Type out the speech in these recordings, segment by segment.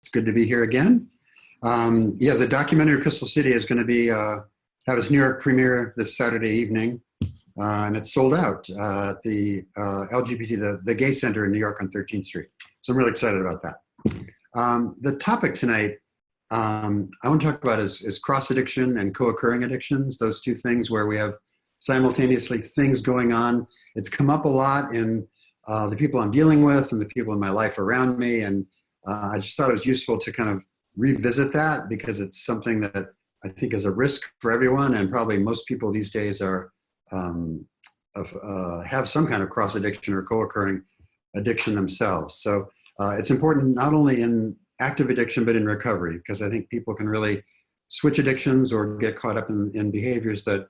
It's good to be here again. Yeah, the documentary Crystal City is going to be have its New York premiere this Saturday evening, and it's sold out at the LGBT, the Gay Center in New York on 13th Street. So I'm really excited about that. The topic tonight I want to talk about is cross addiction and co-occurring addictions. Those two things where we have simultaneously things going on. It's come up a lot in the people I'm dealing with and the people in my life around me, and I just thought it was useful to kind of revisit that because it's something that I think is a risk for everyone, and probably most people these days are have some kind of cross addiction or co-occurring addiction themselves. So it's important not only in active addiction but in recovery, because I think people can really switch addictions or get caught up in behaviors that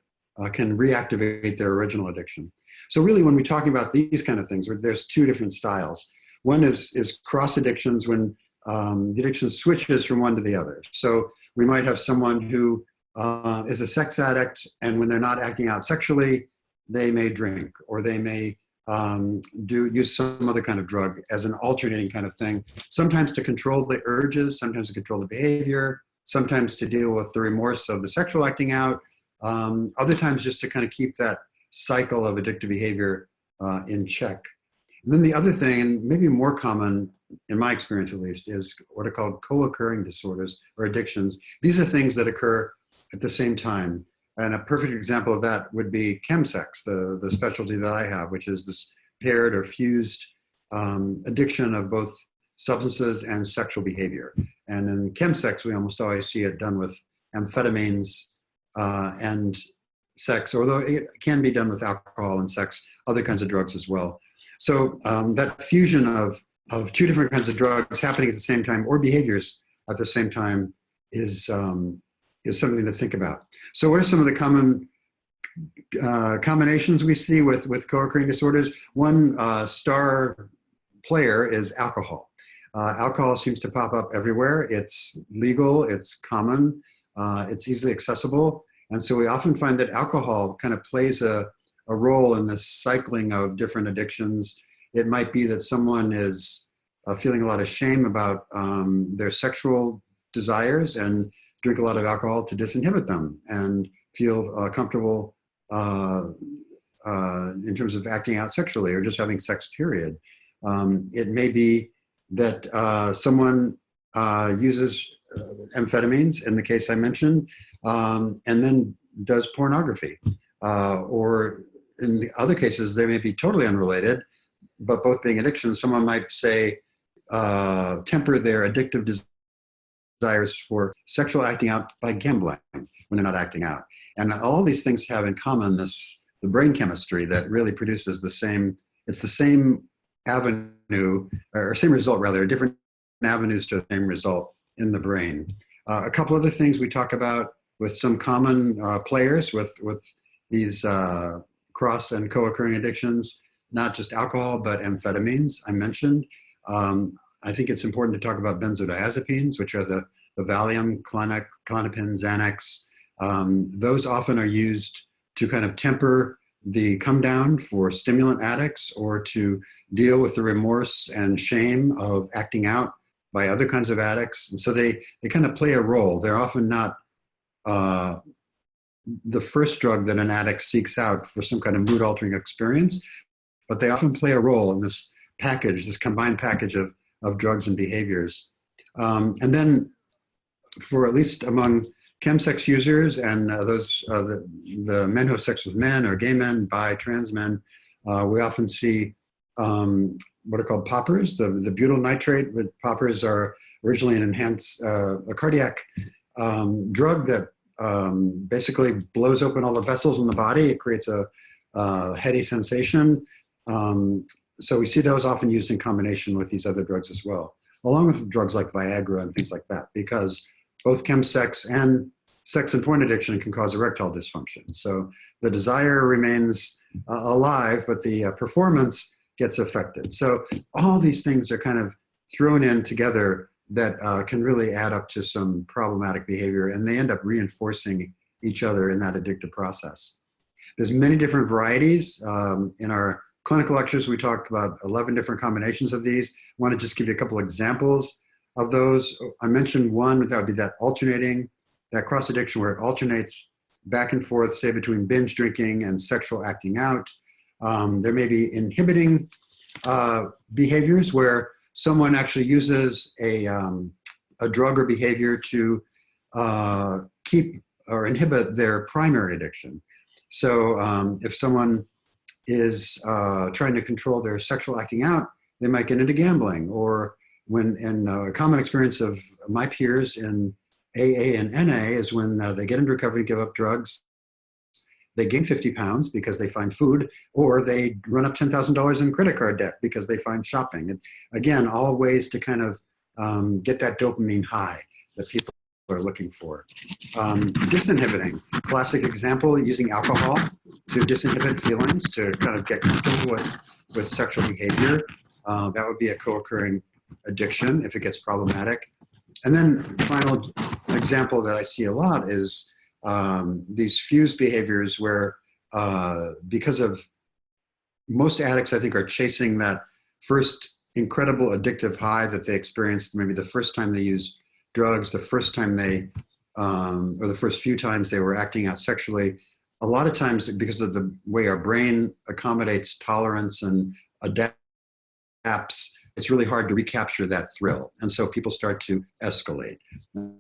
can reactivate their original addiction. So really, when we're talking about these kind of things, there's two different styles. One is cross addictions, when the addiction switches from one to the other. So we might have someone who is a sex addict, and when they're not acting out sexually, they may drink, or they may use some other kind of drug as an alternating kind of thing, sometimes to control the urges, sometimes to control the behavior, sometimes to deal with the remorse of the sexual acting out, other times just to kind of keep that cycle of addictive behavior in check. And then the other thing, and maybe more common in my experience at least, is what are called co-occurring disorders or addictions. These are things that occur at the same time. And a perfect example of that would be chemsex, the specialty that I have, which is this paired or fused addiction of both substances and sexual behavior. And in chemsex, we almost always see it done with amphetamines and sex, although it can be done with alcohol and sex, other kinds of drugs as well. So that fusion of two different kinds of drugs happening at the same time, or behaviors at the same time, is something to think about. So what are some of the common combinations we see with co-occurring disorders? One star player is alcohol. Alcohol seems to pop up everywhere. It's legal, it's common, it's easily accessible. And so we often find that alcohol kind of plays a role in this cycling of different addictions. It might be that someone is feeling a lot of shame about their sexual desires and drink a lot of alcohol to disinhibit them and feel comfortable in terms of acting out sexually or just having sex, period. It may be that someone uses amphetamines, in the case I mentioned, and then does pornography. Or in the other cases, they may be totally unrelated, but both being addictions. Someone might say, temper their addictive desires for sexual acting out by gambling when they're not acting out. And all these things have in common the brain chemistry that really produces it's the same avenue, or same result rather, different avenues to the same result in the brain. A couple other things we talk about with some common players with these cross and co-occurring addictions, not just alcohol, but amphetamines, I mentioned. I think it's important to talk about benzodiazepines, which are the Valium, Klonopin, Xanax. Those often are used to kind of temper the come down for stimulant addicts, or to deal with the remorse and shame of acting out by other kinds of addicts. And so they kind of play a role. They're often not the first drug that an addict seeks out for some kind of mood altering experience, but they often play a role in this package, this combined package of drugs and behaviors. And then for at least among chemsex users and the men who have sex with men, or gay men, bi, trans men, we often see what are called poppers. The butyl nitrate with poppers are originally an a cardiac drug that basically blows open all the vessels in the body. It creates a heady sensation. So we see those often used in combination with these other drugs as well, along with drugs like Viagra and things like that, because both chemsex and sex and porn addiction can cause erectile dysfunction. So the desire remains alive, but the performance gets affected. So all these things are kind of thrown in together that can really add up to some problematic behavior, and they end up reinforcing each other in that addictive process. There's many different varieties. In our clinical lectures, we talk about 11 different combinations of these. I want to just give you a couple examples. of those. I mentioned one, that would be that alternating, that cross addiction where it alternates back and forth, say between binge drinking and sexual acting out. There may be inhibiting behaviors where someone actually uses a drug or behavior to keep or inhibit their primary addiction. So if someone is trying to control their sexual acting out, they might get into gambling. Or when, in a common experience of my peers in AA and NA is when they get into recovery, give up drugs, they gain 50 pounds because they find food, or they run up $10,000 in credit card debt because they find shopping. And again, all ways to kind of get that dopamine high that people are looking for. Disinhibiting, classic example, using alcohol to disinhibit feelings, to kind of get comfortable with sexual behavior. That would be a co-occurring addiction if it gets problematic. And then final example that I see a lot is these fused behaviors where because of most addicts, I think, are chasing that first incredible addictive high that they experienced maybe the first time they used drugs, the first time they, or the first few times they were acting out sexually. A lot of times, because of the way our brain accommodates tolerance and adapts, it's really hard to recapture that thrill. And so people start to escalate. And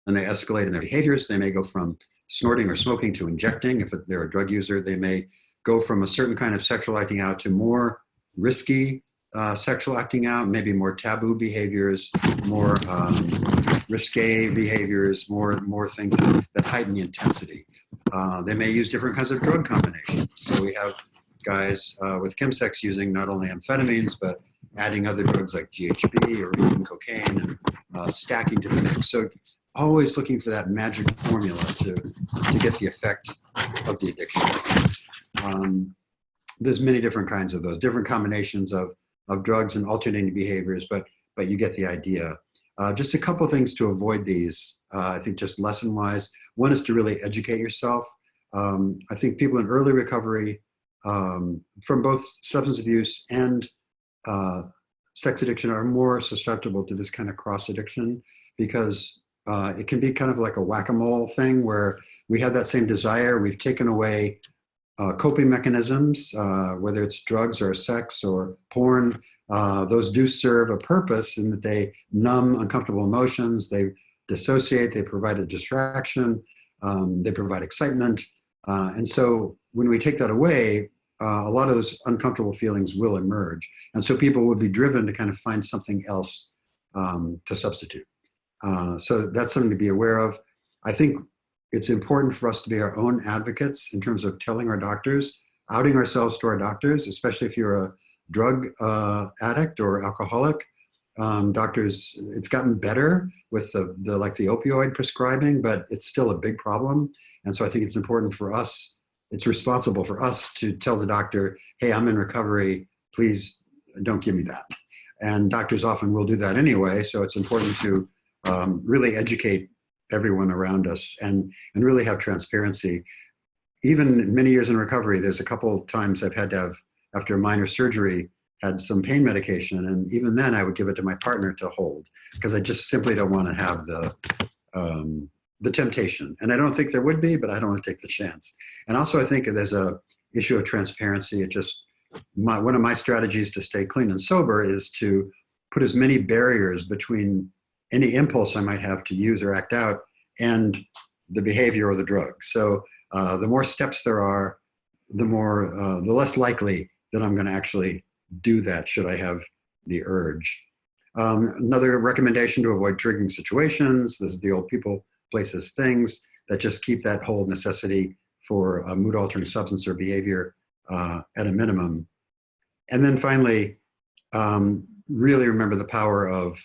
they escalate in their behaviors. They may go from snorting or smoking to injecting. If they're a drug user, they may go from a certain kind of sexual acting out to more risky sexual acting out, maybe more taboo behaviors, more risque behaviors, more things that heighten the intensity. They may use different kinds of drug combinations. So we have guys with chemsex using not only amphetamines, but adding other drugs like GHB or even cocaine and stacking to the mix. So always looking for that magic formula to get the effect of the addiction. There's many different kinds of those, different combinations of drugs and alternating behaviors, but you get the idea. Just a couple of things to avoid these, I think, just lesson-wise. One is to really educate yourself. I think people in early recovery from both substance abuse and sex addiction are more susceptible to this kind of cross addiction, because it can be kind of like a whack-a-mole thing where we have that same desire, we've taken away coping mechanisms, whether it's drugs or sex or porn. Those do serve a purpose in that they numb uncomfortable emotions, they dissociate, they provide a distraction, they provide excitement. And so when we take that away, a lot of those uncomfortable feelings will emerge. And so people would be driven to kind of find something else to substitute. So that's something to be aware of. I think it's important for us to be our own advocates in terms of telling our doctors, outing ourselves to our doctors, especially if you're a drug addict or alcoholic. Doctors, it's gotten better with the opioid prescribing, but it's still a big problem. And so I think it's important for us, it's responsible for us to tell the doctor, hey, I'm in recovery, please don't give me that. And doctors often will do that anyway, so it's important to really educate everyone around us and really have transparency. Even many years in recovery, there's a couple times I've had to have, after a minor surgery, had some pain medication, and even then I would give it to my partner to hold, because I just simply don't want to have the temptation. And I don't think there would be, but I don't want to take the chance. And also I think there's a issue of transparency. It just, one of my strategies to stay clean and sober is to put as many barriers between any impulse I might have to use or act out and the behavior or the drug. So the more steps there are, the less likely that I'm going to actually do that should I have the urge. Another recommendation to avoid triggering situations. This is the old people, places, things that just keep that whole necessity for a mood altering substance or behavior at a minimum. And then finally, really remember the power of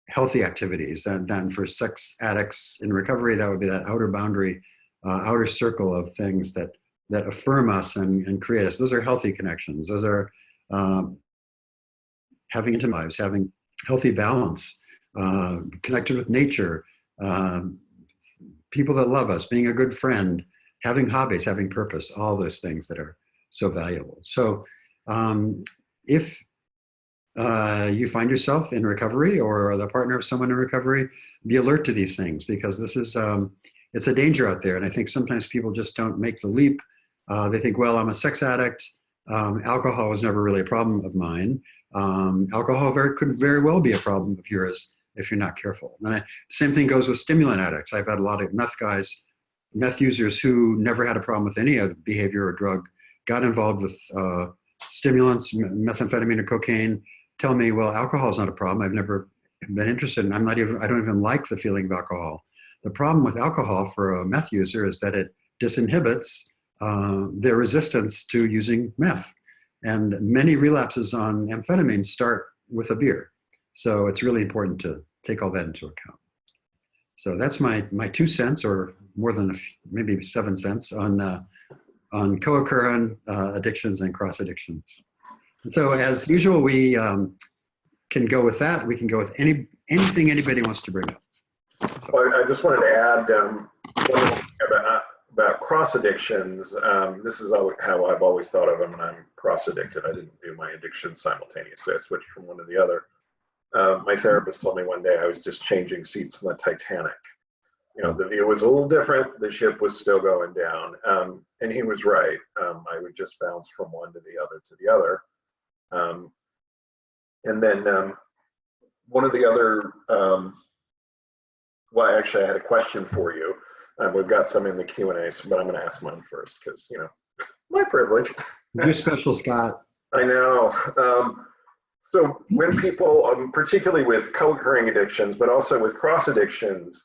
healthy activities. And for sex addicts in recovery, that would be that outer boundary, outer circle of things that affirm us and create us. Those are healthy connections. Those are having intimate lives, having healthy balance, connected with nature, people that love us, being a good friend, having hobbies, having purpose, all those things that are so valuable. So if you find yourself in recovery or the partner of someone in recovery, be alert to these things because this is it's a danger out there. And I think sometimes people just don't make the leap. They think, well, I'm a sex addict. Alcohol was never really a problem of mine. Alcohol could very well be a problem of yours if you're not careful. And same thing goes with stimulant addicts. I've had a lot of meth users who never had a problem with any other behavior or drug, got involved with stimulants, methamphetamine or cocaine, tell me, well, alcohol is not a problem. I've never been interested in. I don't even like the feeling of alcohol. The problem with alcohol for a meth user is that it disinhibits their resistance to using meth. And many relapses on amphetamine start with a beer. So it's really important to take all that into account. So that's my 2 cents, or more than maybe 7 cents on co-occurring addictions and cross addictions. And so as usual, we can go with that. We can go with anything anybody wants to bring up. Well, I just wanted to add one thing about cross addictions. This is how I've always thought of them when I'm cross addicted. I didn't do my addiction simultaneously. I switched from one to the other. My therapist told me one day I was just changing seats in the Titanic. You know, the view was a little different. The ship was still going down. And he was right. I would just bounce from one to the other. And then one of the other, well, actually, I had a question for you. We've got some in the Q&A, but I'm going to ask mine first because, you know, my privilege. You're special, Scott. I know. So when people, particularly with co-occurring addictions, but also with cross addictions,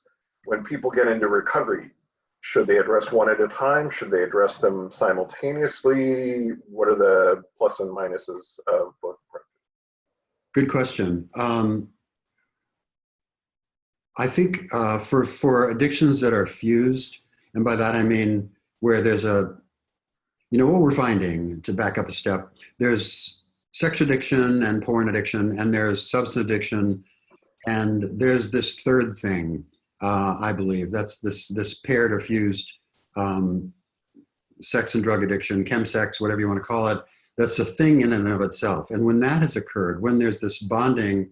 when people get into recovery, should they address one at a time? Should they address them simultaneously? What are the plus and minuses of both approaches? Good question. I think for addictions that are fused, and by that I mean where there's what we're finding, to back up a step, there's sex addiction and porn addiction, and there's substance addiction, and there's this third thing, I believe, that's this paired or fused sex and drug addiction, chemsex, whatever you want to call it. That's a thing in and of itself. And when that has occurred, when there's this bonding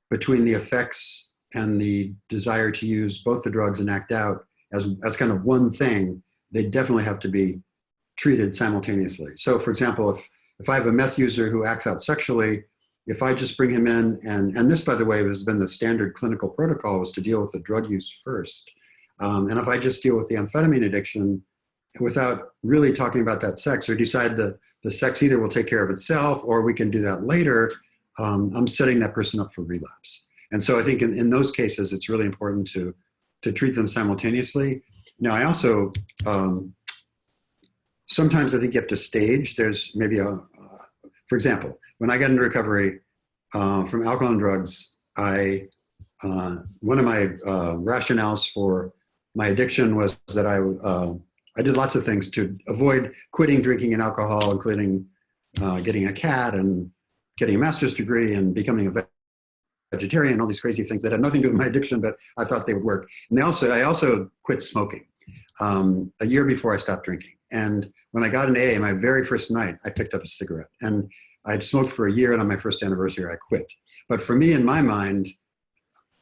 between the effects and the desire to use both the drugs and act out as kind of one thing, they definitely have to be treated simultaneously. So for example, if I have a meth user who acts out sexually, if I just bring him in, and this, by the way, has been the standard clinical protocol, was to deal with the drug use first. And if I just deal with the amphetamine addiction without really talking about that sex, or decide the sex either will take care of itself or we can do that later, I'm setting that person up for relapse. And so I think in those cases, it's really important to treat them simultaneously. Now, I also, sometimes I think you have to stage. There's maybe for example, when I got into recovery from alcohol and drugs, one of my rationales for my addiction was that I did lots of things to avoid quitting drinking and alcohol, including getting a cat and getting a master's degree and becoming a vegetarian, all these crazy things that had nothing to do with my addiction, but I thought they would work. And I also quit smoking a year before I stopped drinking. And when I got in AA, my very first night, I picked up a cigarette. And I'd smoked for a year, and on my first anniversary, I quit. But for me, in my mind,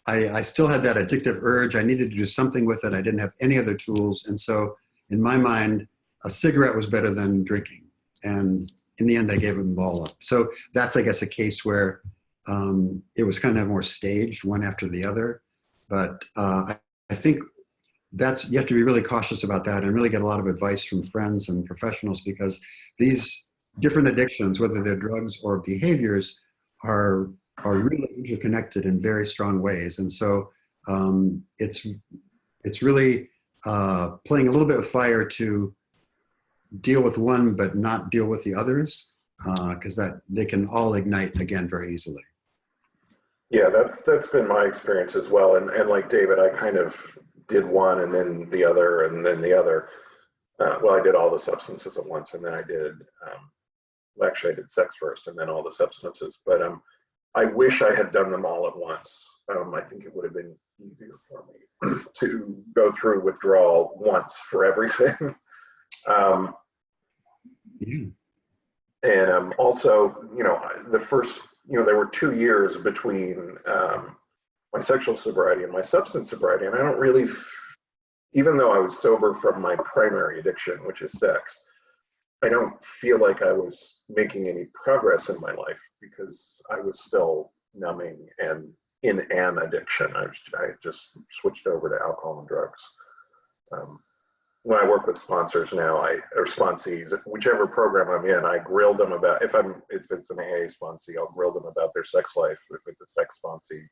I still had that addictive urge. I needed to do something with it. I didn't have any other tools. And so in my mind, a cigarette was better than drinking. And in the end, I gave them all up. So that's, I guess, a case where it was kind of more staged, one after the other. But I think you have to be really cautious about that and really get a lot of advice from friends and professionals, because these different addictions, whether they're drugs or behaviors, are really interconnected in very strong ways. And so it's really playing a little bit with fire to deal with one but not deal with the others, because they can all ignite again very easily. Yeah, that's been my experience as well. And like David, I kind of did one and then the other and then the other. Well, I did all the substances at once, and then I did, well, actually I did sex first and then all the substances. But I wish I had done them all at once. I think it would have been easier for me to go through withdrawal once for everything. Yeah. And also, the there were 2 years between my sexual sobriety and my substance sobriety, and I don't really, even though I was sober from my primary addiction, which is sex, I don't feel like I was making any progress in my life because I was still numbing and in an addiction. I just switched over to alcohol and drugs. When I work with sponsors now, or sponsees, whichever program I'm in, I grill them about, if it's an AA sponsee, I'll grill them about their sex life. If it's a sex sponsee,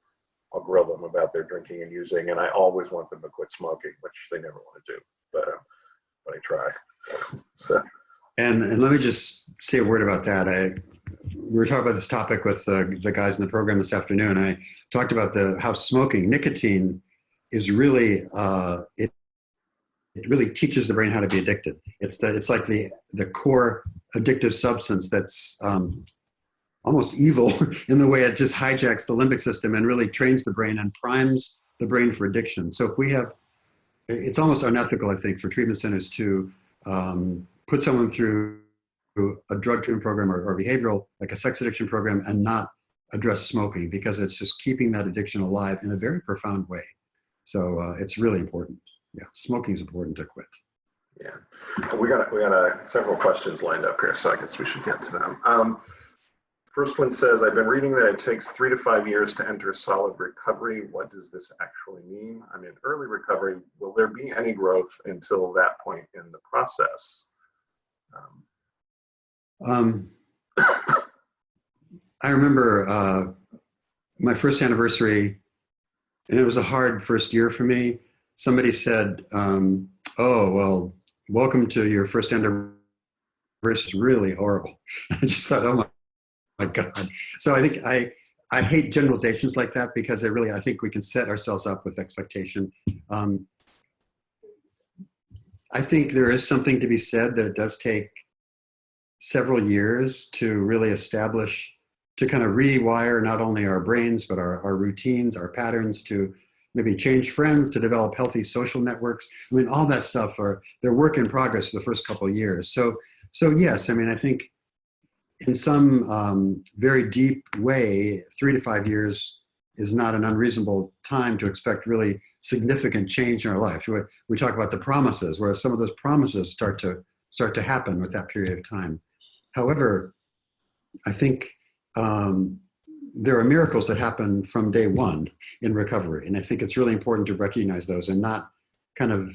I'll grill them about their drinking and using, and I always want them to quit smoking, which they never want to do, but I try. So. And let me just say a word about that. We were talking about this topic with the guys in the program this afternoon. I talked about how smoking, nicotine, is really it really teaches the brain how to be addicted. It's like the core addictive substance that's almost evil in the way it just hijacks the limbic system and really trains the brain and primes the brain for addiction. So if we have, it's almost unethical, I think, for treatment centers to put someone through a drug treatment program or behavioral, like a sex addiction program, and not address smoking, because it's just keeping that addiction alive in a very profound way. So it's really important. Yeah, smoking is important to quit. Yeah, we got several questions lined up here, so I guess we should get to them. First one says, I've been reading that it takes 3 to 5 years to enter solid recovery. What does this actually mean? I'm in early recovery. Will there be any growth until that point in the process? I remember my first anniversary, and it was a hard first year for me. Somebody said, oh, well, welcome to your first anniversary. It's really horrible. I just thought, oh my God. So I think I hate generalizations like that, because I think we can set ourselves up with expectation. I think there is something to be said that it does take several years to really establish, to kind of rewire not only our brains, but our routines, our patterns, to maybe change friends, to develop healthy social networks. I mean, all that stuff they're work in progress for the first couple of years. So yes, I mean, I think in some very deep way, 3 to 5 years is not an unreasonable time to expect really significant change in our life. We talk about the promises, where some of those promises start to happen with that period of time. However, I think there are miracles that happen from day one in recovery. And I think it's really important to recognize those and not kind of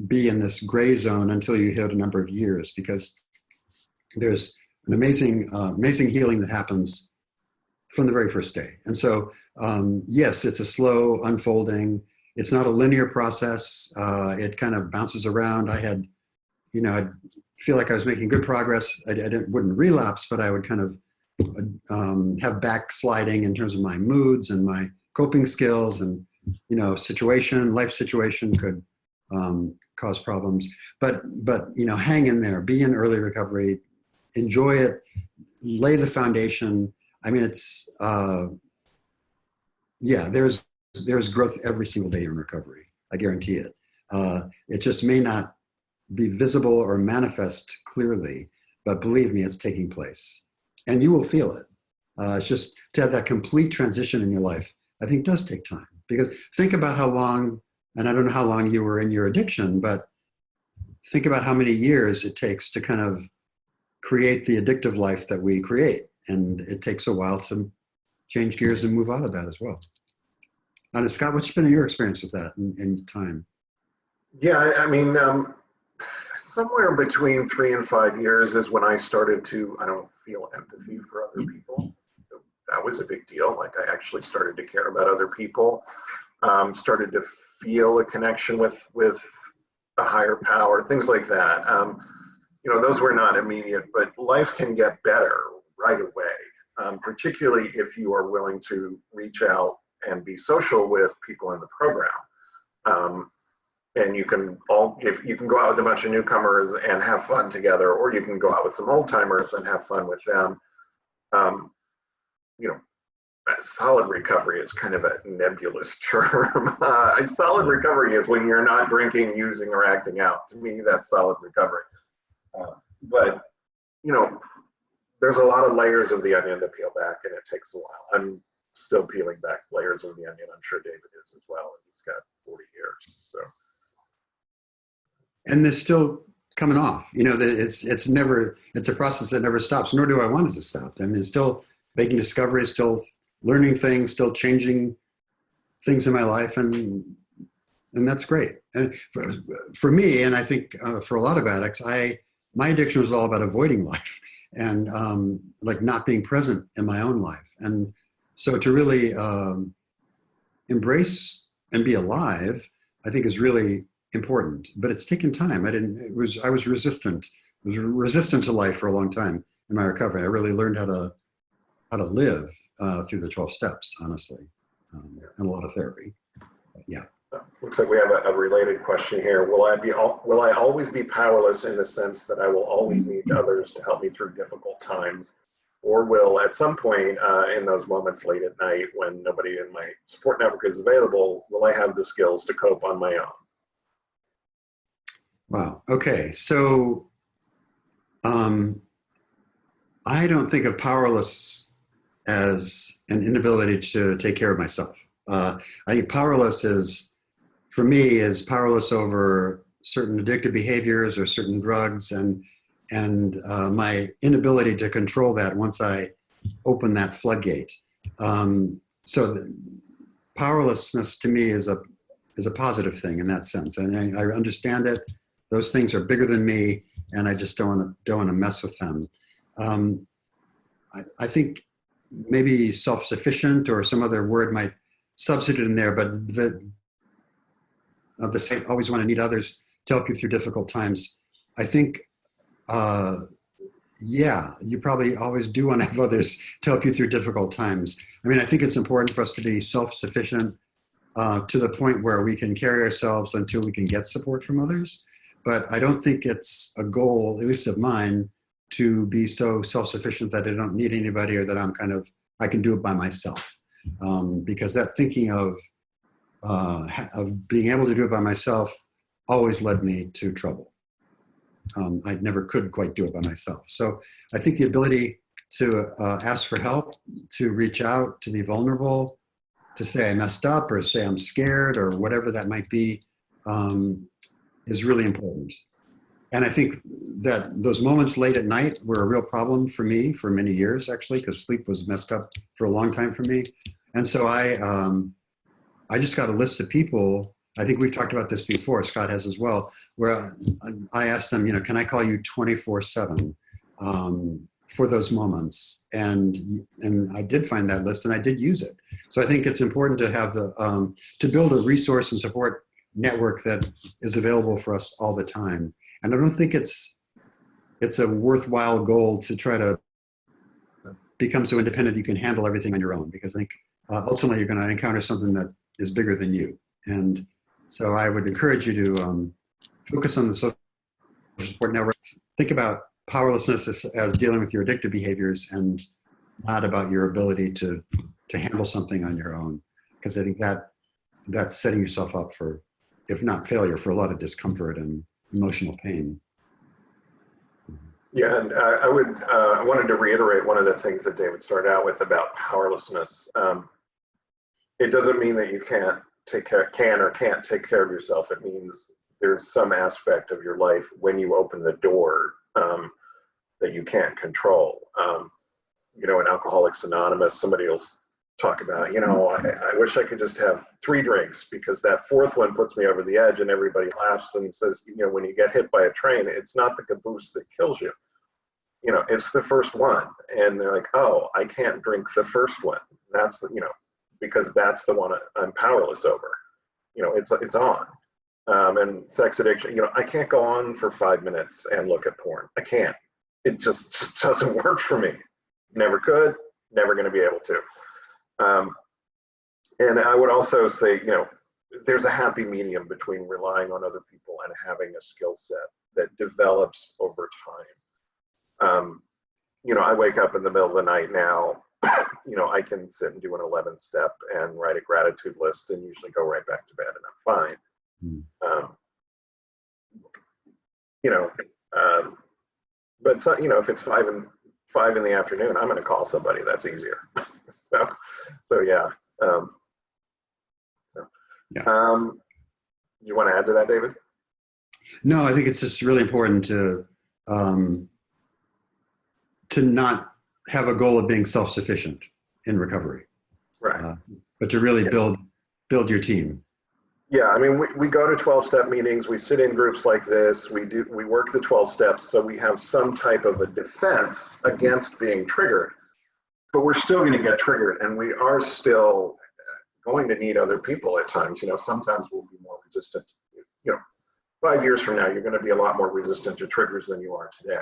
be in this gray zone until you hit a number of years, because there's an amazing healing that happens from the very first day. And so, yes, it's a slow unfolding. It's not a linear process. It kind of bounces around. I'd feel like I was making good progress. I wouldn't relapse, but I would kind of have backsliding in terms of my moods and my coping skills, and life situation could cause problems. But hang in there, be in early recovery, enjoy it, lay the foundation. I mean, it's there's growth every single day in recovery. I guarantee it. It just may not be visible or manifest clearly, but believe me, it's taking place. And you will feel it. It's just to have that complete transition in your life, I think does take time. Because think about how long, and I don't know how long you were in your addiction, but think about how many years it takes to kind of create the addictive life that we create. And it takes a while to change gears and move out of that as well. And Scott, what's been your experience with that in time? Yeah, I mean, somewhere between 3 and 5 years is when I started to, I don't feel empathy for other people. That was a big deal. Like, I actually started to care about other people, started to feel a connection with a higher power, things like that. Those were not immediate, but life can get better right away, particularly if you are willing to reach out and be social with people in the program. And you can go out with a bunch of newcomers and have fun together, or you can go out with some old timers and have fun with them. Solid recovery is kind of a nebulous term. Solid recovery is when you're not drinking, using, or acting out. To me, that's solid recovery. But there's a lot of layers of the onion to peel back, and it takes a while. I'm still peeling back layers of the onion. I'm sure David is as well, and he's got 40 years. So, and they're still coming off. You know, it's a process that never stops. Nor do I want it to stop. I mean, still making discoveries, still learning things, still changing things in my life, and that's great. And for me, and I think for a lot of addicts, my addiction was all about avoiding life and like not being present in my own life. And so to really embrace and be alive, I think is really important. But it's taken time. I was resistant. I was resistant to life for a long time in my recovery. I really learned how to live through the 12 steps, honestly, and a lot of therapy. But yeah. Looks like we have a related question here. Will I always be powerless in the sense that I will always need others to help me through difficult times? Or will, at some point in those moments late at night when nobody in my support network is available, will I have the skills to cope on my own? Wow. Okay. So I don't think of powerless as an inability to take care of myself. I think powerless for me, is powerless over certain addictive behaviors or certain drugs, and my inability to control that once I open that floodgate. So powerlessness to me is a positive thing in that sense, and I understand it. Those things are bigger than me, and I just don't want to mess with them. I think maybe self-sufficient or some other word might substitute in there, but the same, always want to need others to help you through difficult times. I think, yeah, you probably always do want to have others to help you through difficult times. I mean, I think it's important for us to be self-sufficient to the point where we can carry ourselves until we can get support from others. But I don't think it's a goal, at least of mine, to be so self-sufficient that I don't need anybody or that I can do it by myself. Because that thinking of being able to do it by myself always led me to trouble. I never could quite do it by myself. So I think the ability to ask for help, to reach out, to be vulnerable, to say I messed up or say I'm scared or whatever that might be, is really important. And I think that those moments late at night were a real problem for me for many years, actually, because sleep was messed up for a long time for me. And so I just got a list of people. I think we've talked about this before, Scott has as well, where I asked them, can I call you 24/7 for those moments? And I did find that list and I did use it. So I think it's important to have to build a resource and support network that is available for us all the time. And I don't think it's a worthwhile goal to try to become so independent that you can handle everything on your own, because I think ultimately you're going to encounter something that is bigger than you. And so I would encourage you to focus on the social support network. Think about powerlessness as dealing with your addictive behaviors and not about your ability to handle something on your own. Because I think that's setting yourself up for, if not failure, for a lot of discomfort and emotional pain. Yeah, and I wanted to reiterate one of the things that David started out with about powerlessness. It doesn't mean that you can't take care of yourself. It means there's some aspect of your life when you open the door that you can't control. In Alcoholics Anonymous, somebody will talk about, I wish I could just have 3 drinks because that 4th one puts me over the edge, and everybody laughs and says, when you get hit by a train, it's not the caboose that kills you. It's the first one. And they're like, oh, I can't drink the first one. That's because that's the one I'm powerless over. It's on. And sex addiction, I can't go on for 5 minutes and look at porn. I can't. It just doesn't work for me. Never could, never going to be able to. And I would also say, there's a happy medium between relying on other people and having a skill set that develops over time. I wake up in the middle of the night now, I can sit and do an 11-step and write a gratitude list and usually go right back to bed and I'm fine. But so, if it's 5 in the afternoon, I'm going to call somebody. That's easier. so yeah. Yeah. You want to add to that, David? No, I think it's just really important to not have a goal of being self-sufficient in recovery, Right. but to really build your team. Yeah, I mean, we go to 12-step meetings. We sit in groups like this. We work the 12 steps, so we have some type of a defense against being triggered. But we're still going to get triggered, and we are still going to need other people at times. You know, sometimes we'll be more resistant. You know, 5 years from now, you're going to be a lot more resistant to triggers than you are today.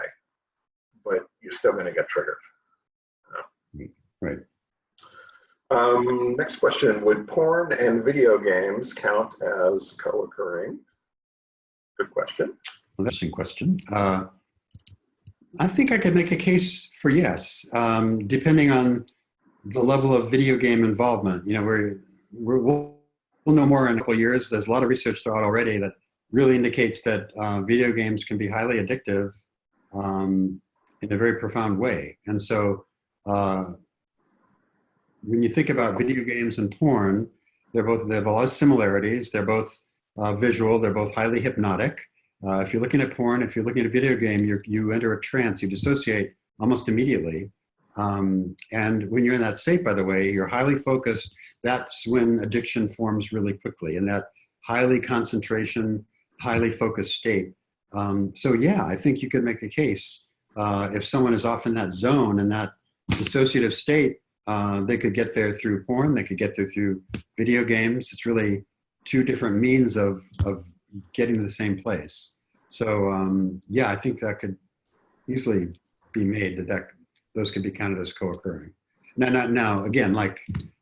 But you're still going to get triggered. Right. Next question, would porn and video games count as co-occurring? Good question. Well, that's an interesting question. I think I could make a case for yes, depending on the level of video game involvement. You know, we'll know more in a couple of years. There's a lot of research out already that really indicates that video games can be highly addictive in a very profound way. And so when you think about video games and porn, they have a lot of similarities. They're both visual. They're both highly hypnotic. If you're looking at porn, if you're looking at a video game, you enter a trance. You dissociate almost immediately. And when you're in that state, by the way, you're highly focused. That's when addiction forms really quickly, in that highly concentration, highly focused state. So yeah, I think you could make a case. If someone is off in that zone, in that dissociative state, they could get there through porn, they could get there through video games. It's really two different means of getting to the same place. So yeah, I think that could easily be made that those could be counted as co-occurring. Now, again, like,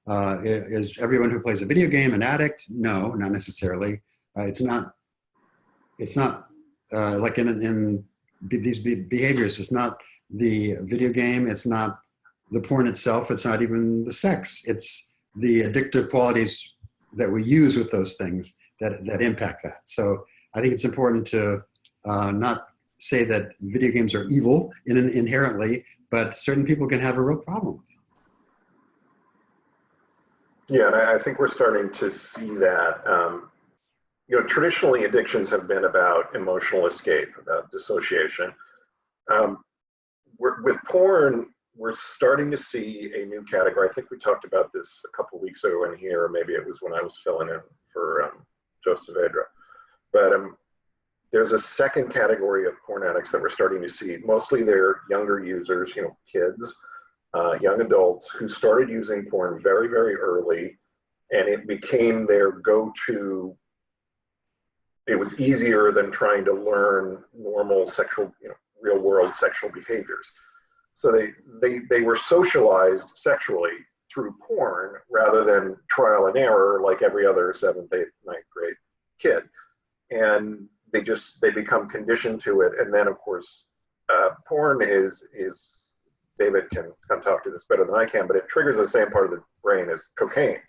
is everyone who plays a video game an addict? No, not necessarily. It's not like in these behaviors, it's not the video game, it's not the porn itself, it's not even the sex. It's the addictive qualities that we use with those things that impact that. So I think it's important to not say that video games are evil inherently, but certain people can have a real problem with them. Yeah, and I think we're starting to see that. You know, traditionally addictions have been about emotional escape, about dissociation. With porn, we're starting to see a new category. I think we talked about this a couple of weeks ago in here, or maybe it was when I was filling in for Joseph Adra. But there's a second category of porn addicts that we're starting to see. Mostly they're younger users, you know, kids, young adults who started using porn very, very early, and it became their go-to. It was easier than trying to learn normal sexual, you know, real-world sexual behaviors. So they were socialized sexually through porn rather than trial and error like every other 7th, 8th, 9th grade kid. And they become conditioned to it. And then of course, porn is David can talk to this better than I can, but it triggers the same part of the brain as cocaine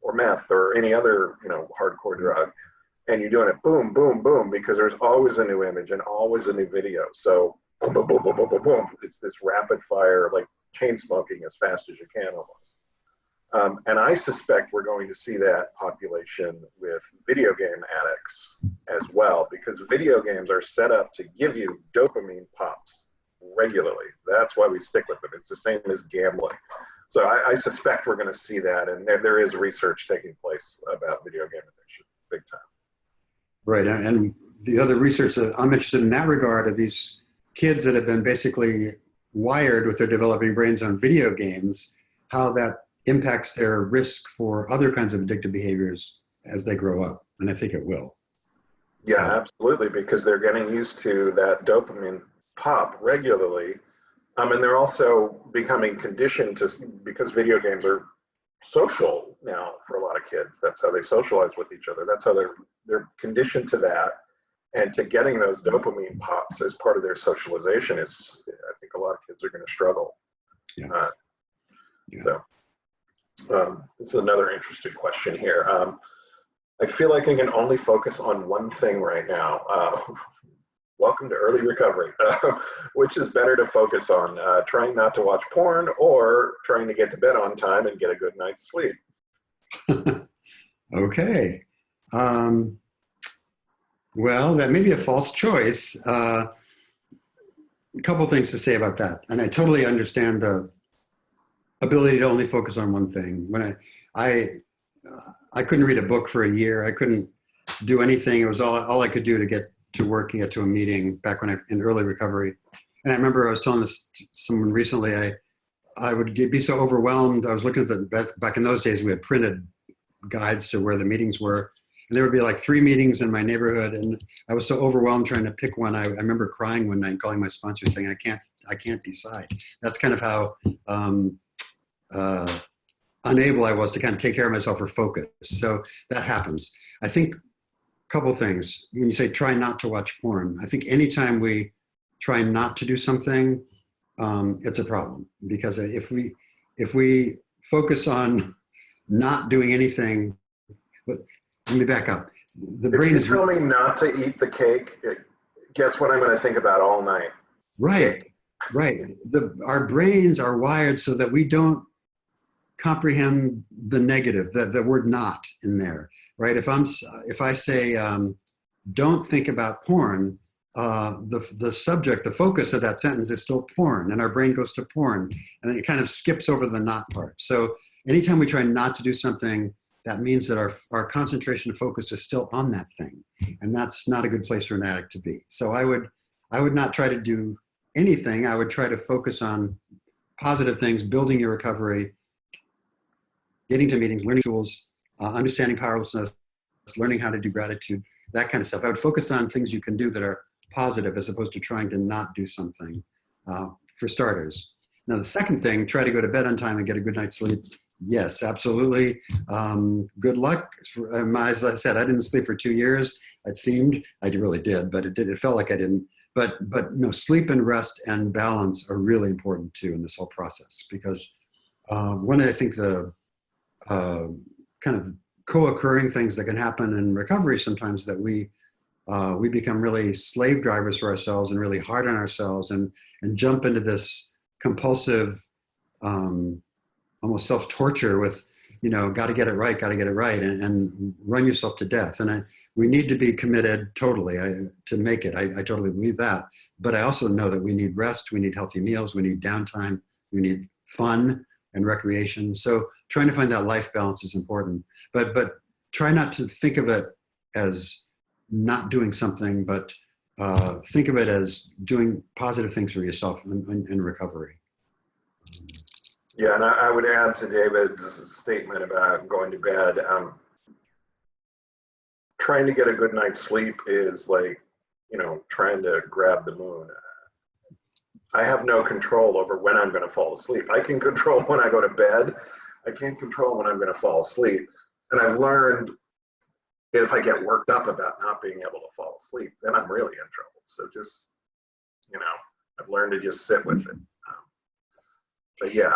or meth or any other, you know, hardcore drug. And you're doing it boom, boom, boom, because there's always a new image and always a new video. So boom, boom, boom, boom, boom, boom, boom. It's this rapid fire, like chain smoking as fast as you can almost. And I suspect we're going to see that population with video game addicts as well, because video games are set up to give you dopamine pops regularly. That's why we stick with them. It's the same as gambling. So I suspect we're going to see that, and there is research taking place about video game addiction, big time. Right, and the other research that I'm interested in that regard are these kids that have been basically wired with their developing brains on video games, how that impacts their risk for other kinds of addictive behaviors as they grow up, and I think it will. Yeah, absolutely, because they're getting used to that dopamine pop regularly. And they're also becoming conditioned to, because video games are social now for a lot of kids. That's how they socialize with each other. That's how they're conditioned to that. And to getting those dopamine pops as part of their socialization is, I think a lot of kids are going to struggle. Yeah. So this is another interesting question here. I feel like I can only focus on one thing right now. welcome to early recovery. Which is better to focus on, trying not to watch porn or trying to get to bed on time and get a good night's sleep? Okay. Well, that may be a false choice. A couple things to say about that. And I totally understand the ability to only focus on one thing. When I couldn't read a book for a year. I couldn't do anything. It was all I could do to get to work and get to a meeting back when in early recovery. And I remember I was telling this to someone recently, I would be so overwhelmed. I was looking at back in those days, we had printed guides to where the meetings were. And there would be like 3 meetings in my neighborhood. And I was so overwhelmed trying to pick one. I remember crying one night, calling my sponsor saying, I can't decide. That's kind of how unable I was to kind of take care of myself or focus. So that happens. I think a couple things. When you say try not to watch porn, I think anytime we try not to do something, it's a problem. Because if we focus on not doing anything, let me back up. The brain is telling me not to eat the cake. Guess what I'm going to think about all night? Right. Our brains are wired so that we don't comprehend the negative, the word "not" in there, right? If I say don't think about porn, the subject, the focus of that sentence is still porn, and our brain goes to porn, and it kind of skips over the "not" part. So anytime we try not to do something, that means that our concentration and focus is still on that thing, and that's not a good place for an addict to be. So I would not try to do anything. I would try to focus on positive things, building your recovery, getting to meetings, learning tools, understanding powerlessness, learning how to do gratitude, that kind of stuff. I would focus on things you can do that are positive as opposed to trying to not do something, for starters. Now, the second thing, try to go to bed on time and get a good night's sleep. Yes, absolutely. Good luck. As I said, I didn't sleep for 2 years. It seemed I really did, but it felt like I didn't. But no, sleep and rest and balance are really important too in this whole process, because one of, I think, the kind of co-occurring things that can happen in recovery sometimes, that we become really slave drivers for ourselves and really hard on ourselves and jump into this compulsive, almost self-torture with, got to get it right, and run yourself to death. And we need to be committed totally to make it. I totally believe that. But I also know that we need rest, we need healthy meals, we need downtime, we need fun and recreation. So trying to find that life balance is important. But try not to think of it as not doing something, but think of it as doing positive things for yourself in recovery. Yeah, and I would add to David's statement about going to bed. Trying to get a good night's sleep is like, trying to grab the moon. I have no control over when I'm going to fall asleep. I can control when I go to bed. I can't control when I'm going to fall asleep. And I've learned that if I get worked up about not being able to fall asleep, then I'm really in trouble. So just, I've learned to just sit with it. But yeah,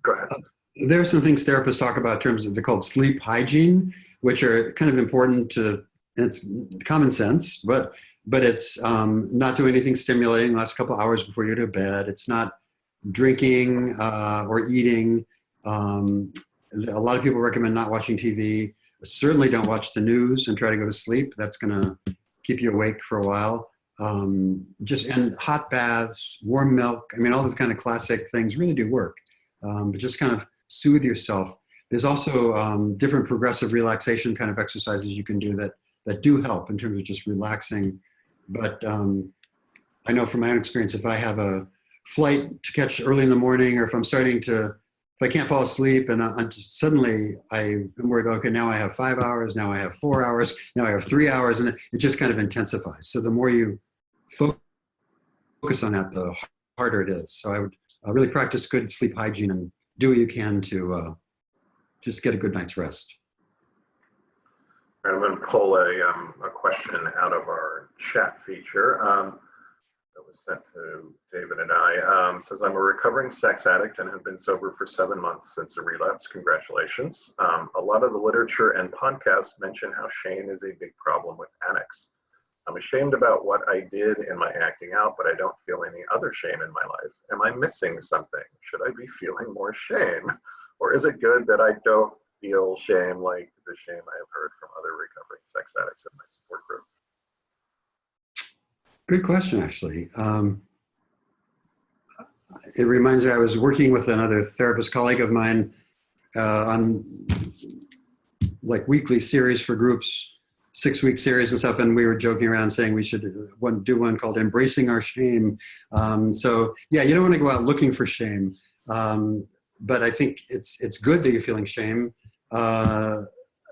go ahead. There are some things therapists talk about in terms of, they're called sleep hygiene, which are kind of important to, and it's common sense, but it's not doing anything stimulating the last couple of hours before you go to bed. It's not drinking or eating. A lot of people recommend not watching TV. Certainly don't watch the news and try to go to sleep. That's going to keep you awake for a while. And hot baths, warm milk. I mean, all those kind of classic things really do work. But just kind of soothe yourself. There's also different progressive relaxation kind of exercises you can do that do help in terms of just relaxing. But I know from my own experience, if I have a flight to catch early in the morning, or if I can't fall asleep and suddenly I'm worried, okay, now I have 5 hours, now I have 4 hours, now I have 3 hours, and it just kind of intensifies. So the more you focus on that, the harder it is. So I would really practice good sleep hygiene and do what you can to just get a good night's rest. I'm going to pull a question out of our chat feature that was sent to David and I. Says, I'm a recovering sex addict and have been sober for 7 months since a relapse. Congratulations. A lot of the literature and podcasts mention how shame is a big problem with addicts. I'm ashamed about what I did in my acting out, but I don't feel any other shame in my life. Am I missing something? Should I be feeling more shame? Or is it good that I don't feel shame like the shame I have heard from other recovering sex addicts in my support group? Good question, actually. It reminds me, I was working with another therapist colleague of mine on like weekly series for groups, 6-week series and stuff, and we were joking around saying we should do one called Embracing Our Shame. So yeah, you don't want to go out looking for shame, but I think it's good that you're feeling shame. I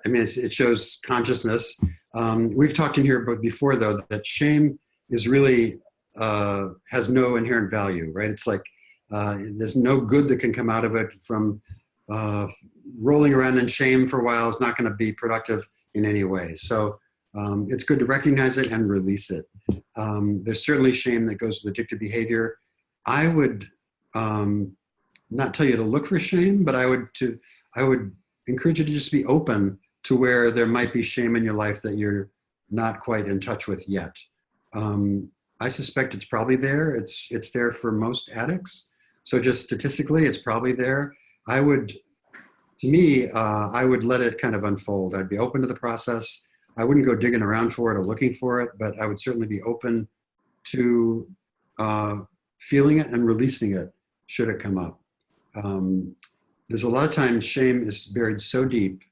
mean, it shows consciousness. We've talked in here before, though, that shame is really has no inherent value, right? It's like there's no good that can come out of it from rolling around in shame for a while is not going to be productive in any way. So it's good to recognize it and release it. There's certainly shame that goes with addictive behavior. I would not tell you to look for shame, but I would encourage you to just be open to where there might be shame in your life that you're not quite in touch with yet. I suspect it's probably there. It's there for most addicts. So just statistically, it's probably there. I would let it kind of unfold. I'd be open to the process. I wouldn't go digging around for it or looking for it, but I would certainly be open to feeling it and releasing it should it come up. There's a lot of times shame is buried so deep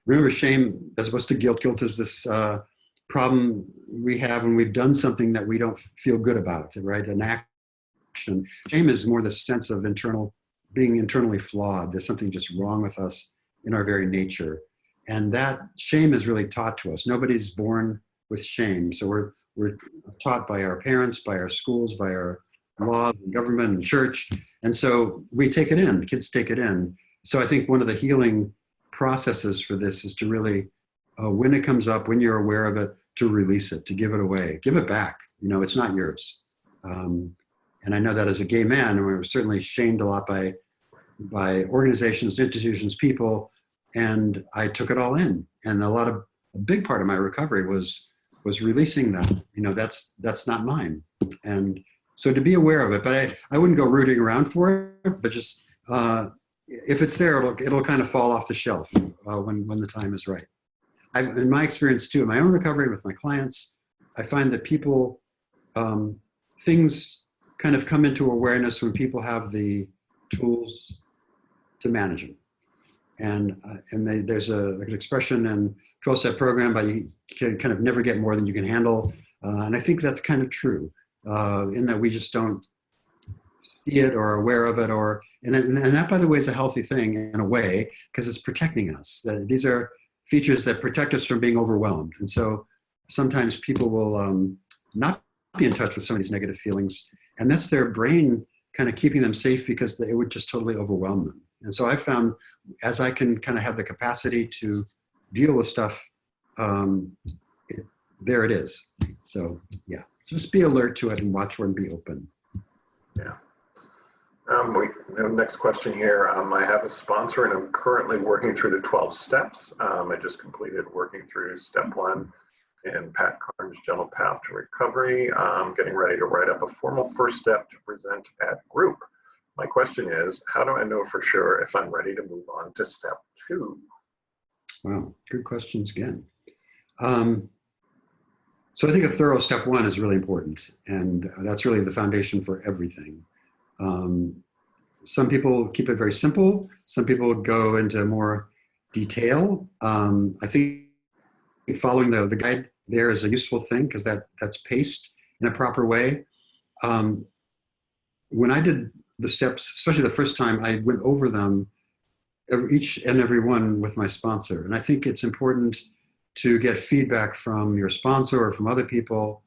remember, shame as opposed to guilt. Guilt is this problem we have when we've done something that we don't feel good about, right? An action. Shame is more the sense of being internally flawed. There's something just wrong with us in our very nature. And that shame is really taught to us. Nobody's born with shame. So we're taught by our parents, by our schools, by our laws and government and church. And so we take it in, kids take it in. So I think one of the healing processes for this is to really, when it comes up, when you're aware of it, to release it, to give it away, give it back. You know, it's not yours. And I know that as a gay man, and we were certainly shamed a lot by organizations, institutions, people, and I took it all in. And a big part of my recovery was releasing that. You know, that's not mine. And so to be aware of it, but I wouldn't go rooting around for it, but just if it's there, it'll kind of fall off the shelf when the time is right. In my experience too, in my own recovery with my clients, I find that people, things kind of come into awareness when people have the tools to manage them. And there's an expression in 12-step program, but you can kind of never get more than you can handle. And I think that's kind of true in that we just don't see it or are aware of it, and that, by the way, is a healthy thing in a way, because it's protecting us. These are features that protect us from being overwhelmed. And so sometimes people will not be in touch with some of these negative feelings, and that's their brain kind of keeping them safe because it would just totally overwhelm them. And so I found as I can kind of have the capacity to deal with stuff, there it is. So yeah, just be alert to it and watch for it and be open. Yeah. Next question here. I have a sponsor and I'm currently working through the 12 steps. I just completed working through step 1 in Pat Carnes' Gentle Path to Recovery. I'm getting ready to write up a formal first step to present at group. My question is, how do I know for sure if I'm ready to move on to step 2? Wow, good questions again. So I think a thorough step 1 is really important, and that's really the foundation for everything. Some people keep it very simple. Some people go into more detail. I think following the guide there is a useful thing because that's paced in a proper way. When I did the steps, especially the first time, I went over them, each and every one, with my sponsor. And I think it's important to get feedback from your sponsor or from other people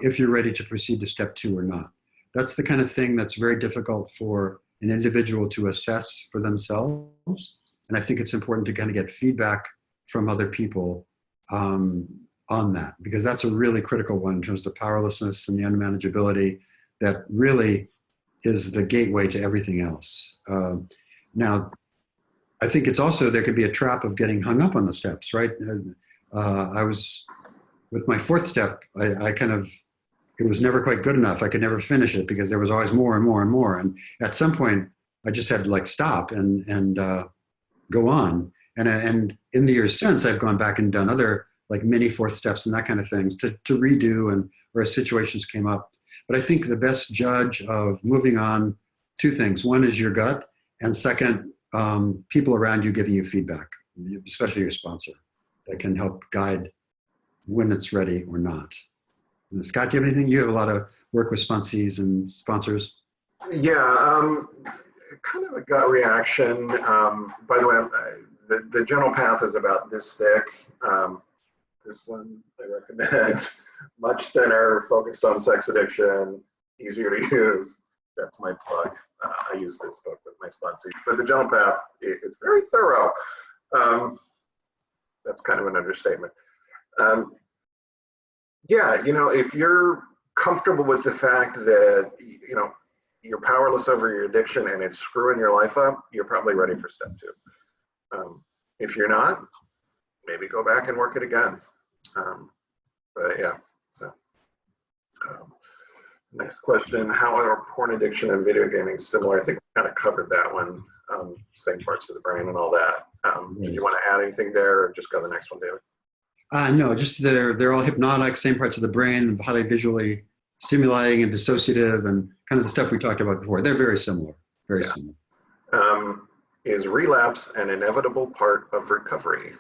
if you're ready to proceed to step 2 or not. That's the kind of thing that's very difficult for an individual to assess for themselves. And I think it's important to kind of get feedback from other people on that, because that's a really critical one in terms of the powerlessness and the unmanageability that really is the gateway to everything else. Now, I think it's also, there could be a trap of getting hung up on the steps, right? I was, with my fourth step, I kind of, it was never quite good enough. I could never finish it because there was always more and more and more. And at some point, I just had to like stop and go on. And in the years since, I've gone back and done other like mini fourth steps and that kind of things to redo and where situations came up. But I think the best judge of moving on, two things. One is your gut, and second, people around you giving you feedback, especially your sponsor, that can help guide when it's ready or not. And Scott, do you have anything? You have a lot of work with sponsees and sponsors. Yeah, kind of a gut reaction. By the way, the general path is about this thick. This one I recommend. Much thinner, focused on sex addiction, easier to use. That's my plug. I use this book with my sponsee. But the general path is very thorough. That's kind of an understatement. Yeah, you know, if you're comfortable with the fact that, you know, you're powerless over your addiction and it's screwing your life up, you're probably ready for step two. If you're not, maybe go back and work it again. But yeah, so next question, how are porn addiction and video gaming similar? I think we kind of covered that one, same parts of the brain and all that. Do you want to add anything there or just go to the next one, David? No, just they're all hypnotic, same parts of the brain, highly visually stimulating and dissociative and kind of the stuff we talked about before. They're very similar, very similar. Is relapse an inevitable part of recovery?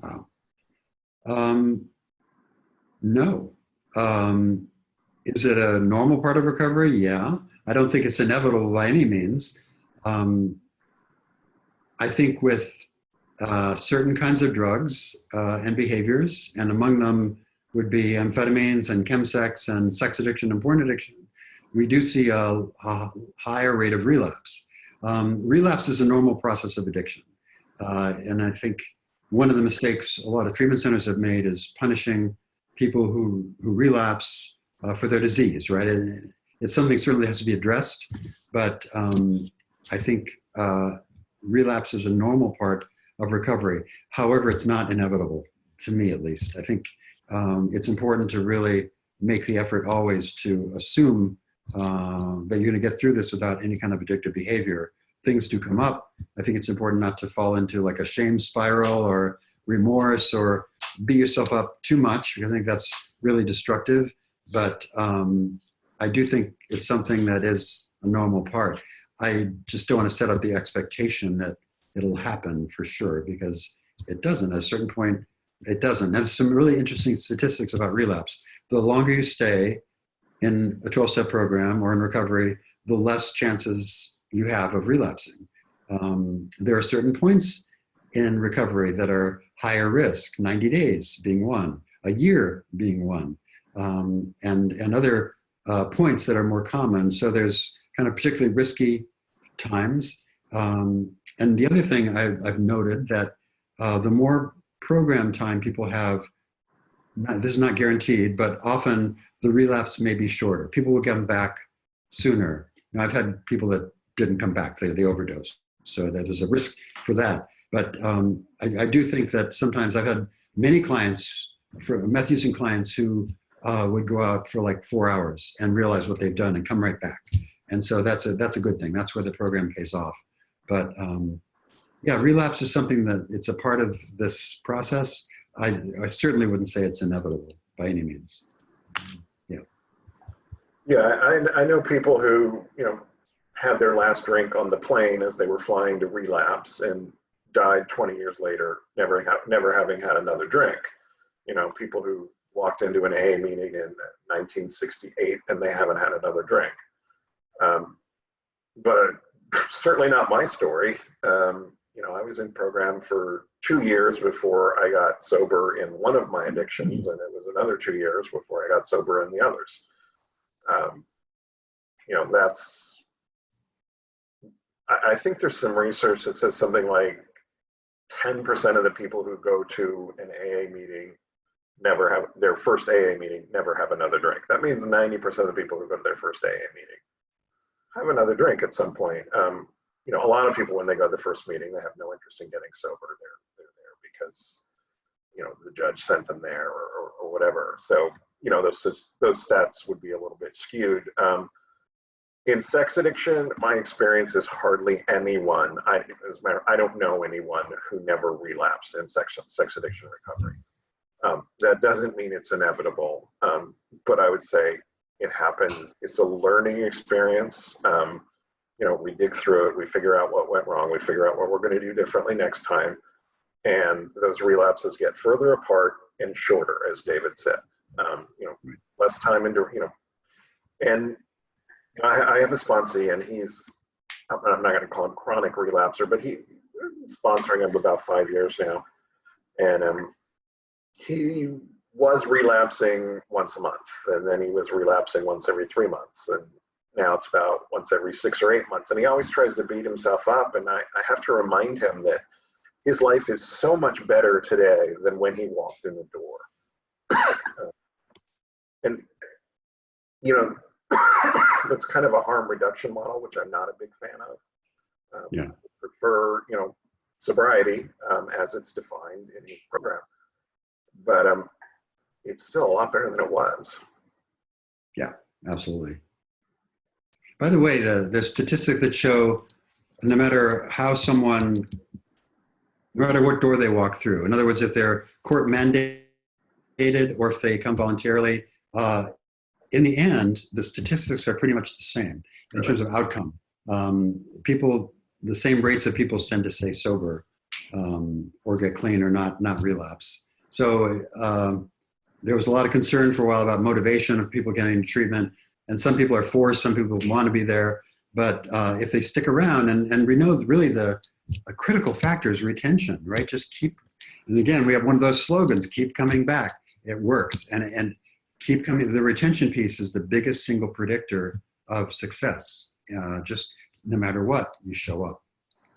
Wow. No. Is it a normal part of recovery? Yeah. I don't think it's inevitable by any means. I think with certain kinds of drugs and behaviors, and among them would be amphetamines and chemsex and sex addiction and porn addiction, we do see a higher rate of relapse. Relapse is a normal process of addiction. And I think one of the mistakes a lot of treatment centers have made is punishing people who relapse for their disease, right? It's something certainly has to be addressed, but I think relapse is a normal part of recovery. However, it's not inevitable, to me at least. I think it's important to really make the effort always to assume that you're going to get through this without any kind of addictive behavior. Things do come up. I think it's important not to fall into like a shame spiral or remorse or beat yourself up too much, because I think that's really destructive. But I do think it's something that is a normal part. I just don't want to set up the expectation that it'll happen for sure, because it doesn't. At a certain point, it doesn't. There's some really interesting statistics about relapse. The longer you stay in a 12-step program or in recovery, the less chances you have of relapsing. There are certain points in recovery that are higher risk, 90 days being one, a year being one, and other points that are more common. So there's kind of particularly risky times. And the other thing I've noted that the more program time people have, this is not guaranteed, but often the relapse may be shorter. People will come back sooner. Now, I've had people that didn't come back, they overdosed. So that there's a risk for that. But I do think that sometimes I've had many clients, for meth using clients, who would go out for like 4 hours and realize what they've done and come right back. And so that's a good thing. That's where the program pays off. But yeah, relapse is something that it's a part of this process. I certainly wouldn't say it's inevitable by any means. Yeah. Yeah, I know people who, you know, had their last drink on the plane as they were flying to relapse and died 20 years later, never having had another drink. You know, people who walked into an AA meeting in 1968 and they haven't had another drink. But certainly not my story. You know, I was in program for 2 years before I got sober in one of my addictions, and it was another 2 years before I got sober in the others. You know, I think there's some research that says something like 10% of the people who go to an AA meeting never have their first AA meeting, never have another drink. That means 90% of the people who go to their first AA meeting have another drink at some point. a lot of people, when they go to the first meeting, they have no interest in getting sober. They're there because, the judge sent them there or whatever. So, those stats would be a little bit skewed. In sex addiction, my experience is hardly anyone. As a matter, I don't know anyone who never relapsed in sex addiction recovery. That doesn't mean it's inevitable, but I would say it happens. It's a learning experience. We dig through it, we figure out what went wrong, we figure out what we're going to do differently next time, and those relapses get further apart and shorter, as David said. Less time into, and I have a sponsee, and I'm not going to call him chronic relapser, but he's sponsoring him about 5 years now, and he was relapsing once a month, and then he was relapsing once every 3 months, and now it's about once every 6 or 8 months, and he always tries to beat himself up, and I have to remind him that his life is so much better today than when he walked in the door. And that's kind of a harm reduction model, which I'm not a big fan of. Yeah. I prefer, sobriety as it's defined in each program, but it's still a lot better than it was. Yeah, absolutely. By the way, the statistics that show no matter what door they walk through, in other words, if they're court mandated or if they come voluntarily, in the end, the statistics are pretty much the same in terms of outcome. The same rates of people tend to stay sober or get clean or not relapse. So there was a lot of concern for a while about motivation of people getting into treatment. And some people are forced, some people want to be there. But if they stick around, and we know really a critical factor is retention, right? Just keep, and again, we have one of those slogans, keep coming back. It works. And keep coming. The retention piece is the biggest single predictor of success. Just no matter what, you show up.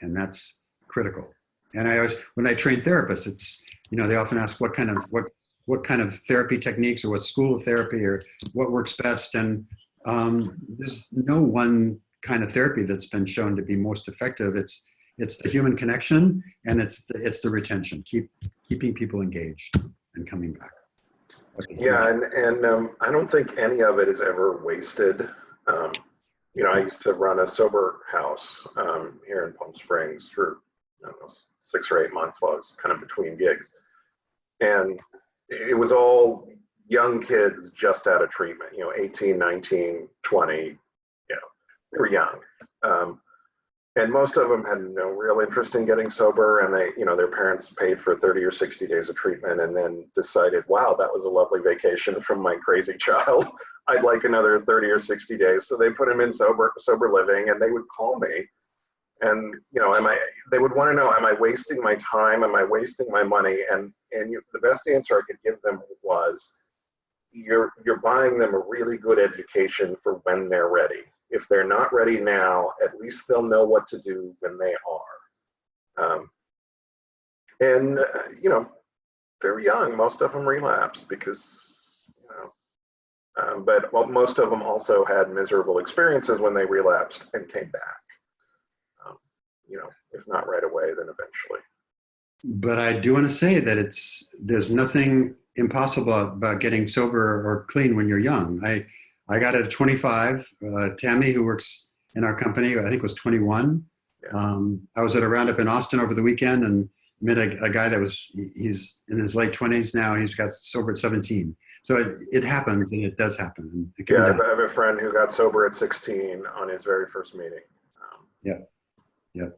And that's critical. And when I train therapists, it's, they often ask what kind of therapy techniques or what school of therapy or what works best. And there's no one kind of therapy that's been shown to be most effective. It's the human connection, and it's the retention, keeping people engaged and coming back. Yeah, and I don't think any of it is ever wasted. I used to run a sober house here in Palm Springs for 6 or 8 months while I was kind of between gigs. And it was all young kids just out of treatment, 18, 19, 20, they were young. And most of them had no real interest in getting sober, and they, their parents paid for 30 or 60 days of treatment and then decided, wow, that was a lovely vacation from my crazy child. I'd like another 30 or 60 days. So they put him in sober living, and they would call me. And, they would want to know, am I wasting my time? Am I wasting my money? And the best answer I could give them was, you're buying them a really good education for when they're ready. If they're not ready now, at least they'll know what to do when they are. They're young. Most of them relapsed because, but most of them also had miserable experiences when they relapsed and came back. If not right away, then eventually. But I do want to say that there's nothing impossible about getting sober or clean when you're young. I got it at 25. Tammy, who works in our company, I think was 21. Yeah. I was at a roundup in Austin over the weekend and met a guy he's in his late 20s now. He's got sober at 17. So it happens, and it does happen. I have a friend who got sober at 16 on his very first meeting. Yeah.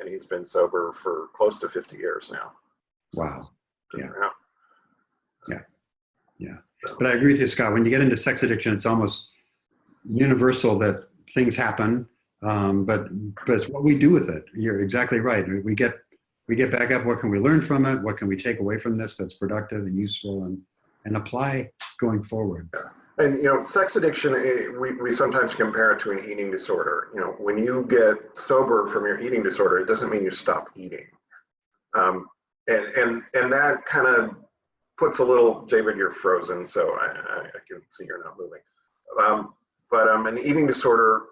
And he's been sober for close to 50 years now. So wow. Yeah. But I agree with you, Scott. When you get into sex addiction, it's almost universal that things happen. But it's what we do with it. You're exactly right. We get back up. What can we learn from it? What can we take away from this that's productive and useful and apply going forward? And sex addiction, we sometimes compare it to an eating disorder. When you get sober from your eating disorder, it doesn't mean you stop eating. And that kind of puts a little, David, you're frozen, so I can see you're not moving. But an eating disorder,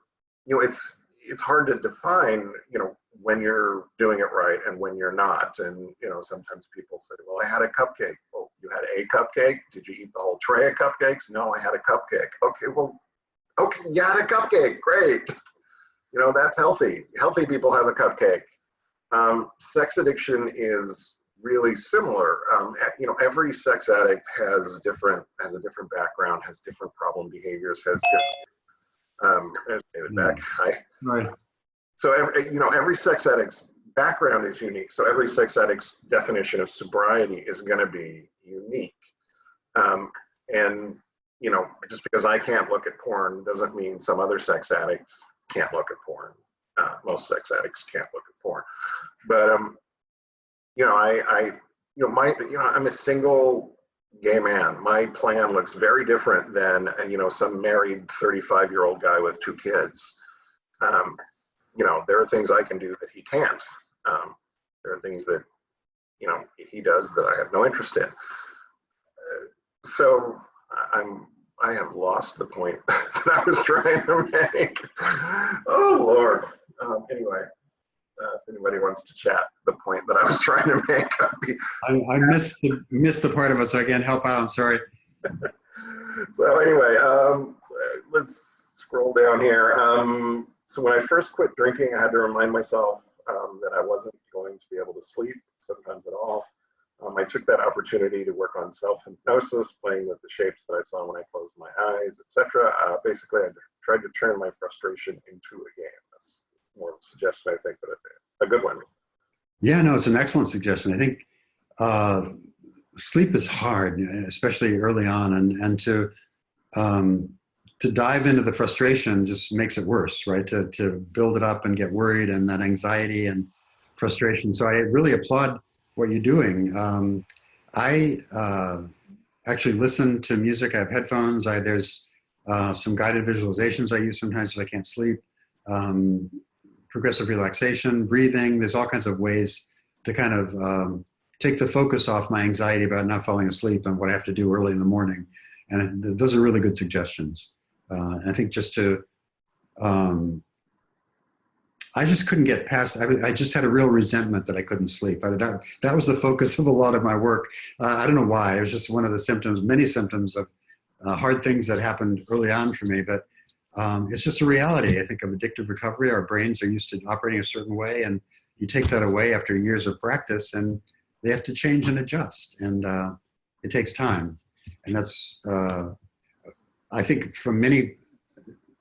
it's hard to define, when you're doing it right and when you're not. And, sometimes people say, well, I had a cupcake. Well, you had a cupcake? Did you eat the whole tray of cupcakes? No, I had a cupcake. Okay, you had a cupcake. Great. That's healthy. Healthy people have a cupcake. Sex addiction is really similar. Every sex addict has a different background, has different problem behaviors, has different, there's David back. Hi. Right. So every sex addict's background is unique. So every sex addict's definition of sobriety is going to be unique. And just because I can't look at porn doesn't mean some other sex addicts can't look at porn. Most sex addicts can't look at porn. But I'm a single gay man. My plan looks very different than some married 35-year-old guy with 2 kids. There are things I can do that he can't. There are things that he does that I have no interest in. So I have lost the point that I was trying to make. Oh Lord. Anyway, if anybody wants to chat the point that I was trying to make, I missed the part of it, so I can't help out. I'm sorry. So anyway, let's scroll down here. So when I first quit drinking, I had to remind myself that I wasn't going to be able to sleep, sometimes at all. I took that opportunity to work on self-hypnosis, playing with the shapes that I saw when I closed my eyes, etc. Basically, I tried to turn my frustration into a game. That's more of a suggestion, I think, but a good one. Yeah, no, it's an excellent suggestion. I think sleep is hard, especially early on, and to dive into the frustration just makes it worse, right? To build it up and get worried, and that anxiety and frustration. So I really applaud what you're doing. I actually listen to music. I have headphones. There's some guided visualizations I use sometimes if I can't sleep. Progressive relaxation, breathing. There's all kinds of ways to kind of take the focus off my anxiety about not falling asleep and what I have to do early in the morning. And those are really good suggestions. I think just to, I just couldn't get past, I just had a real resentment that I couldn't sleep. That was the focus of a lot of my work. I don't know why. It was just one of the symptoms, many symptoms of hard things that happened early on for me. But it's just a reality, I think, of addictive recovery. Our brains are used to operating a certain way, and you take that away after years of practice, and they have to change and adjust. And it takes time. And that's, I think, from many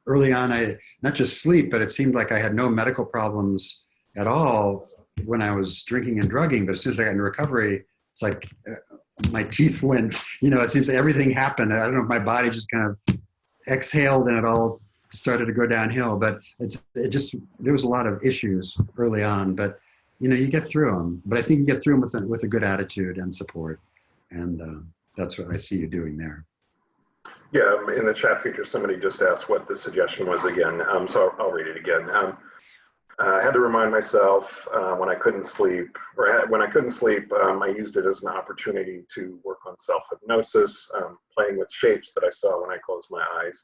early on, not just sleep, but it seemed like I had no medical problems at all when I was drinking and drugging. But as soon as I got in recovery, it's like my teeth went, it seems like everything happened. I don't know if my body just kind of exhaled and it all started to go downhill. But there was a lot of issues early on, but you get through them. But I think you get through them with a good attitude and support. And that's what I see you doing there. Yeah, in the chat feature, somebody just asked what the suggestion was again. So I'll read it again. I had to remind myself when I couldn't sleep, I used it as an opportunity to work on self-hypnosis, playing with shapes that I saw when I closed my eyes.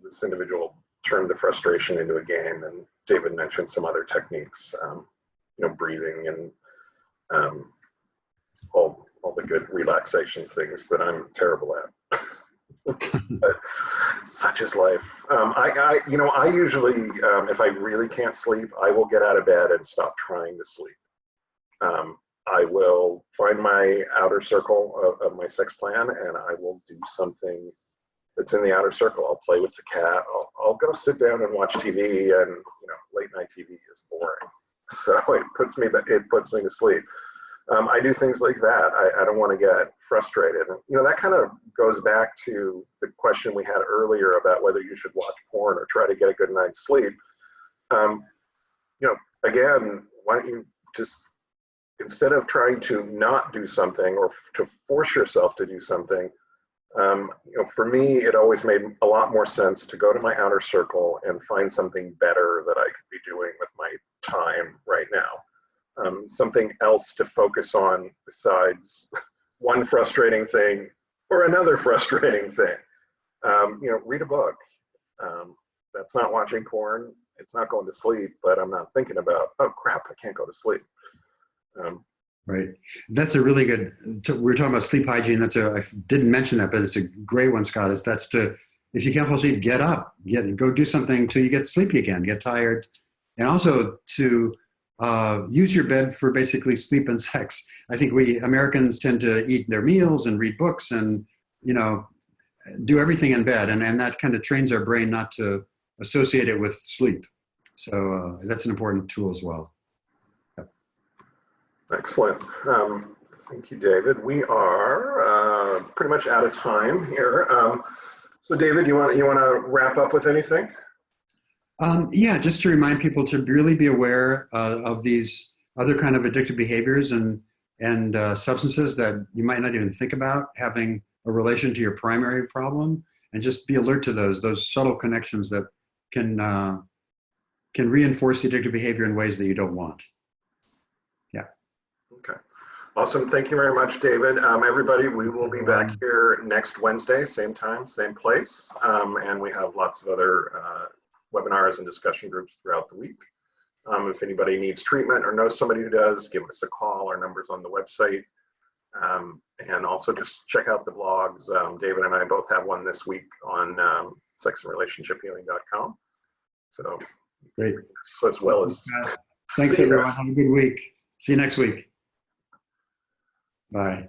This individual turned the frustration into a game, and David mentioned some other techniques, breathing and all the good relaxation things that I'm terrible at. But such is life. I usually, if I really can't sleep, I will get out of bed and stop trying to sleep. I will find my outer circle of my sex plan, and I will do something that's in the outer circle. I'll play with the cat. I'll go sit down and watch TV, and late night TV is boring. So it puts me to sleep. I do things like that. I don't want to get frustrated. That kind of goes back to the question we had earlier about whether you should watch porn or try to get a good night's sleep. Again, why don't you just, instead of trying to not do something or to force yourself to do something, for me, it always made a lot more sense to go to my outer circle and find something better that I could be doing with my time right now. Something else to focus on besides one frustrating thing or another frustrating thing. Read a book, That's not watching porn. It's not going to sleep, but I'm not thinking about, oh crap, I can't go to sleep. Right. That's a really good, we were talking about sleep hygiene. I didn't mention that, but it's a great one, Scott, if you can't fall asleep, get up, go do something till you get sleepy again, get tired. And also to use your bed for basically sleep and sex. I think we Americans tend to eat their meals and read books and, do everything in bed. And that kind of trains our brain not to associate it with sleep. So that's an important tool as well. Excellent. Thank you, David. We are pretty much out of time here. So, David, you want to wrap up with anything? Yeah, just to remind people to really be aware of these other kind of addictive behaviors and substances that you might not even think about having a relation to your primary problem, and just be alert to those subtle connections that can reinforce the addictive behavior in ways that you don't want. Okay. Awesome. Thank you very much, David. Everybody, we will be back here next Wednesday, same time, same place. And we have lots of other webinars and discussion groups throughout the week. If anybody needs treatment or knows somebody who does, give us a call. Our number's on the website. And also just check out the blogs. David and I both have one this week on sexandrelationshiphealing.com. So great. As well as. Thanks, everyone. Have a good week. See you next week. Bye.